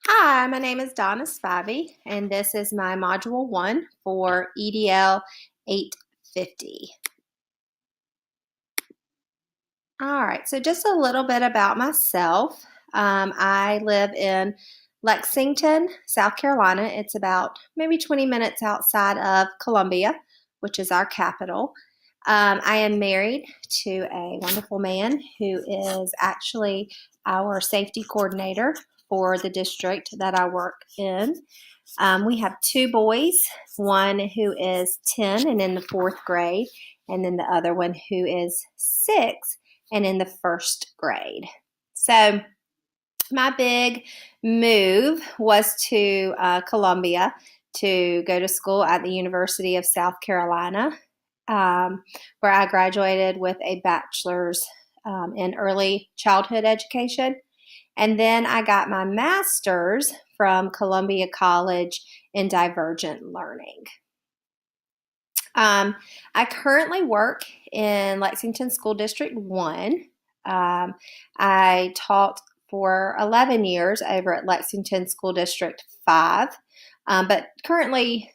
Hi, my name is Donna Spivey, and this is my Module 1 for EDL 850. All right, so just a little bit about myself. I live in Lexington, South Carolina. It's about maybe 20 minutes outside of Columbia, which is our capital. I am married to a wonderful man who is actually our safety coordinator for the district that I work in. We have two boys, one who is 10 and in the fourth grade, and then the other one who is 6 and in the first grade. So, my big move was to Columbia to go to school at the University of South Carolina, where I graduated with a bachelor's in early childhood education. And then I got my master's from Columbia College in divergent learning. I currently work in Lexington School District 1. I taught for 11 years over at Lexington School District 5, but currently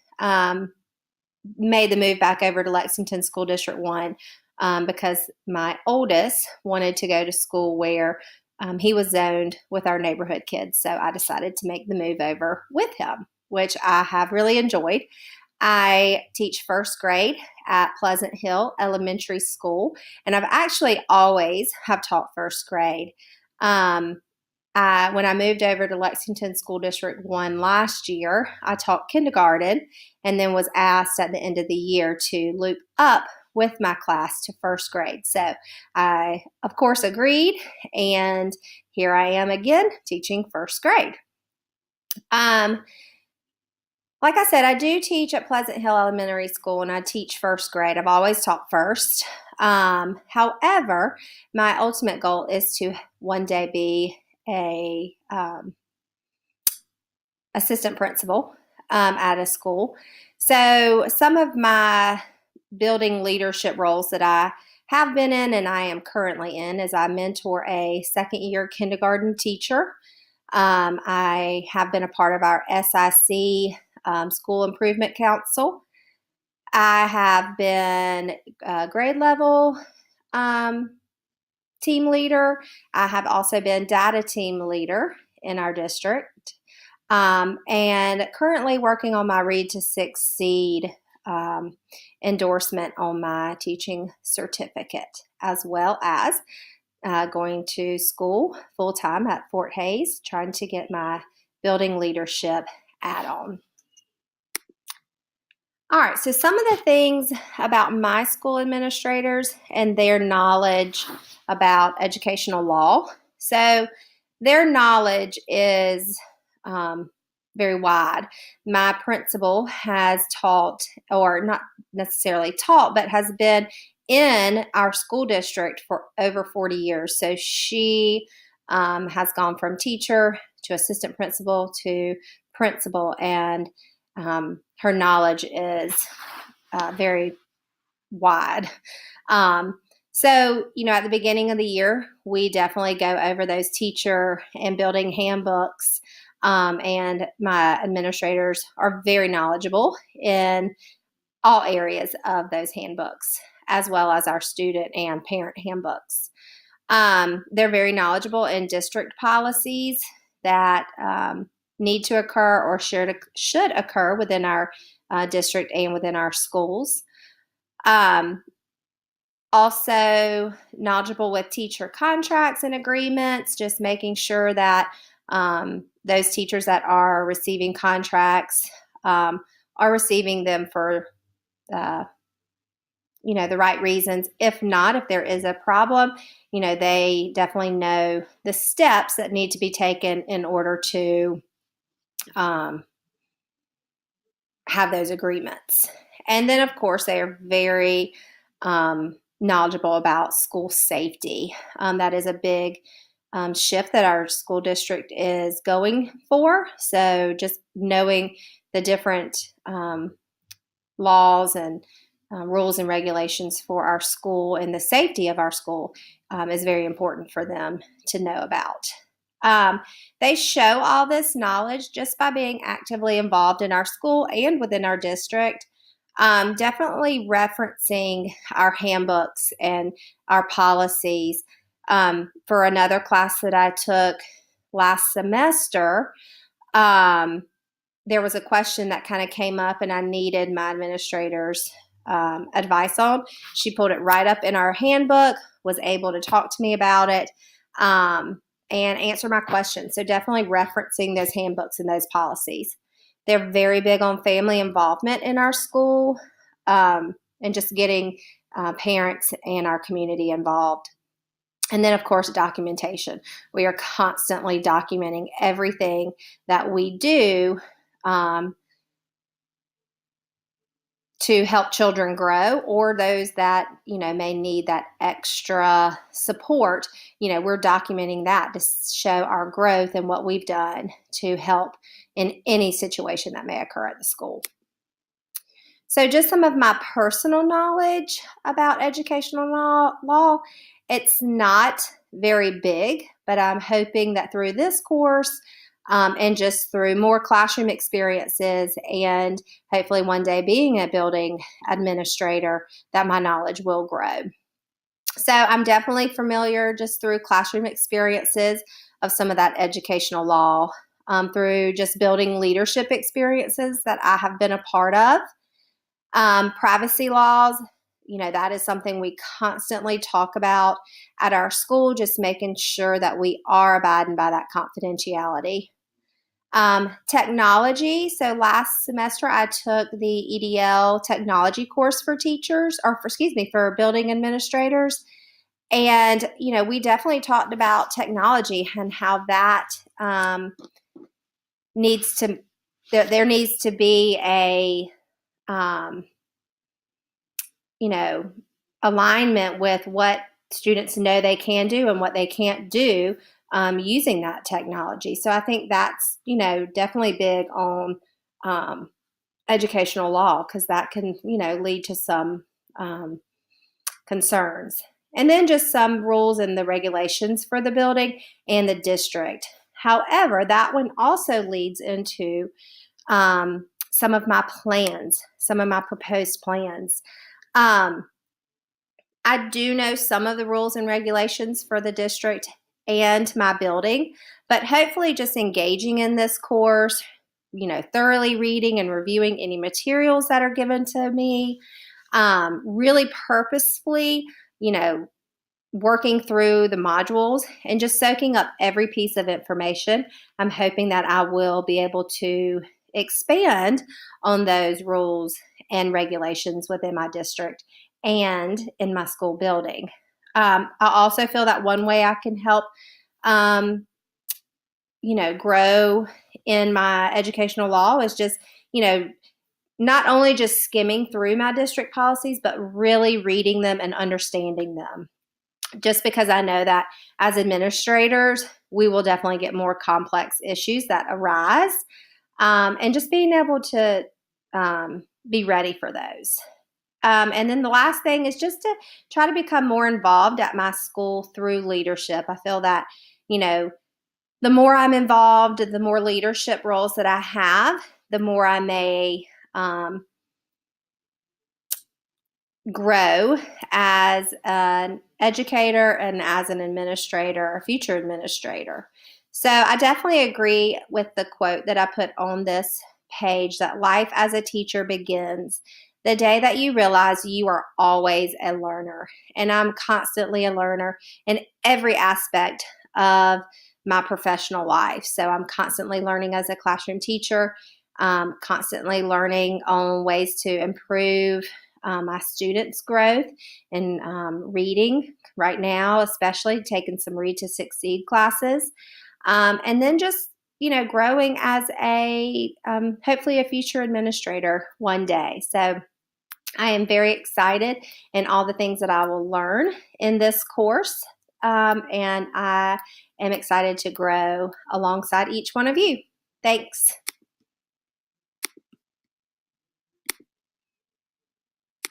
made the move back over to Lexington School District 1 because my oldest wanted to go to school where he was zoned with our neighborhood kids. So I decided to make the move over with him, which I have really enjoyed. I teach first grade at Pleasant Hill Elementary School, and I've actually always have taught first grade. When I moved over to Lexington School District 1 last year, I taught kindergarten and then was asked at the end of the year to loop up with my class to first grade. So I, of course, agreed, and here I am again teaching first grade. Like I said, I do teach at Pleasant Hill Elementary School, and I teach first grade. I've always taught first. However, my ultimate goal is to one day be a assistant principal at a school. So some of my building leadership roles that I have been in and I am currently in is I mentor a second year kindergarten teacher. I have been a part of our SIC School Improvement Council. I have been grade level team leader. I have also been data team leader in our district. And currently working on my Read to Succeed endorsement on my teaching certificate, as well as going to school full time at Fort Hays, trying to get my building leadership add on. All right, so some of the things about my school administrators and their knowledge about educational law. So, their knowledge is very wide. My principal has taught, or not necessarily taught, but has been in our school district for over 40 years. So, she has gone from teacher to assistant principal to principal, and her knowledge is very wide. So, at the beginning of the year, we definitely go over those teacher and building handbooks. And my administrators are very knowledgeable in all areas of those handbooks, as well as our student and parent handbooks. They're very knowledgeable in district policies that need to occur or should occur within our district and within our schools. Also knowledgeable with teacher contracts and agreements, just making sure that those teachers that are receiving contracts are receiving them for the right reasons. If not, if there is a problem, they definitely know the steps that need to be taken in order to have those agreements. And then, of course, they are very knowledgeable about school safety. That is a big shift that our school district is going for. So just knowing the different laws and rules and regulations for our school and the safety of our school is very important for them to know about. They show all this knowledge just by being actively involved in our school and within our district. Definitely referencing our handbooks and our policies. For another class that I took last semester, there was a question that kind of came up and I needed my administrator's advice on. She pulled it right up in our handbook, was able to talk to me about it, and answer my questions. So definitely referencing those handbooks and those policies. They're very big on family involvement in our school, and just getting parents and our community involved. And then, of course, documentation. We are constantly documenting everything that we do to help children grow, or those that, may need that extra support. We're documenting that to show our growth and what we've done to help in any situation that may occur at the school. So just some of my personal knowledge about educational law. It's not very big, but I'm hoping that through this course and just through more classroom experiences and hopefully one day being a building administrator, that my knowledge will grow. So I'm definitely familiar just through classroom experiences of some of that educational law, through just building leadership experiences that I have been a part of. Privacy laws, that is something we constantly talk about at our school, just making sure that we are abiding by that confidentiality. Technology. So last semester I took the EDL technology course for teachers, for building administrators. And, we definitely talked about technology and how that there needs to be a alignment with what students know they can do and what they can't do using that technology. So I think that's, definitely big on educational law, because that can, lead to some concerns. And then just some rules and the regulations for the building and the district. However, that one also leads into some of my plans, some of my proposed plans. I do know some of the rules and regulations for the district and my building, but hopefully just engaging in this course, thoroughly reading and reviewing any materials that are given to me, really purposefully, working through the modules and just soaking up every piece of information. I'm hoping that I will be able to expand on those rules and regulations within my district and in my school building. I also feel that one way I can help, grow in my educational law is just, not only just skimming through my district policies, but really reading them and understanding them. Just because I know that as administrators, we will definitely get more complex issues that arise, and just being able to be ready for those. And then the last thing is just to try to become more involved at my school through leadership. I feel that, the more I'm involved, the more leadership roles that I have, the more I may grow as an educator and as an administrator, a future administrator. So I definitely agree with the quote that I put on this page, that life as a teacher begins the day that you realize you are always a learner. And I'm constantly a learner in every aspect of my professional life. So I'm constantly learning as a classroom teacher, constantly learning on ways to improve my students' growth and reading right now, especially taking some Read to Succeed classes. And then just, growing as a, hopefully a future administrator one day. So I am very excited in all the things that I will learn in this course. And I am excited to grow alongside each one of you. Thanks.